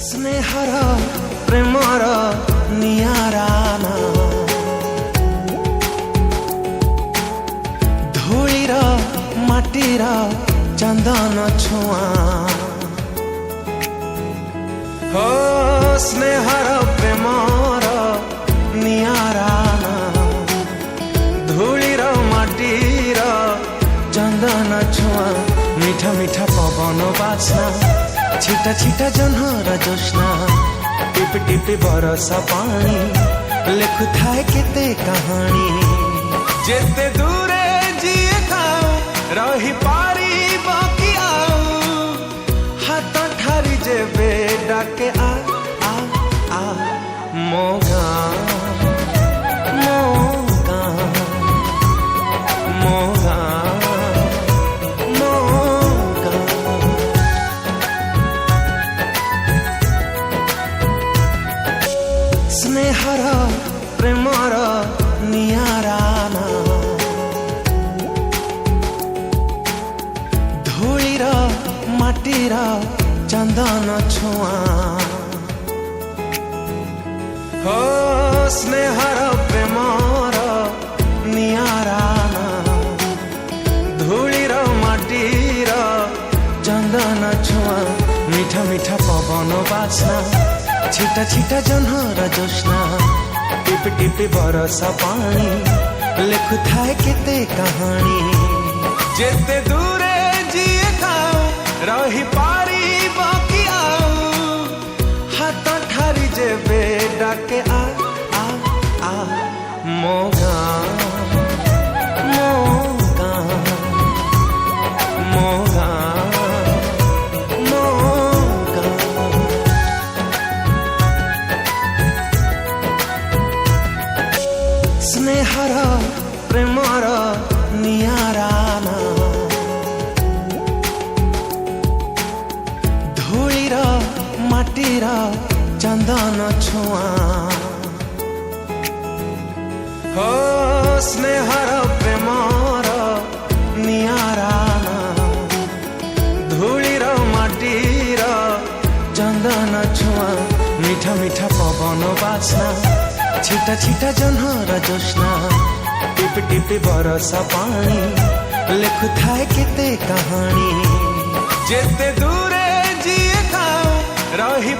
स्नेहर Premiere नियाराना धूलीर माटीर चंदन छुआ हो स्नेहर प्रेमर नियाराना धूलीर माटीर चंदन छुआ मीठा मीठा पवन बासना छिटा छिटा जन्हर जोस्ना टिप टिप बरसा पानी लेखु थाए केते कहानी जेते दूरे जीए खाओ रही पारी बाकी आओ हाथ ठारी जेबे डाके आ आ आ मोगा मोगा मोगा स्नेहर प्रेमर नियाराना धूलीर माटीर चंदन छुआ हो स्नेहर प्रेमर नियाराना धूलीर माटीर चंदन छुआ मीठा मीठा पवन बासना छिटा छिटा जन्हर जोस्ना टिप टिप बरसा पानी लेखु थाए केते कहानी जेते दूरे जीए खाओ रही पारी बाकी आओ हाथ ठारी जेबे डाके आ आ आ मोगा मोगा मोगा स्नेहर प्रेमर नियाराना धूलीर माटीर चंदन छुआ हो स्नेहर प्रेमर नियाराना धूलीर माटीर चंदन छुआ मीठा मीठा पवन बासना छिटा छिटा जन्हर जोस्ना टिप टिप बरसा पानी लेखु थाए केते कहानी जेते दूरे जीए खाओ रही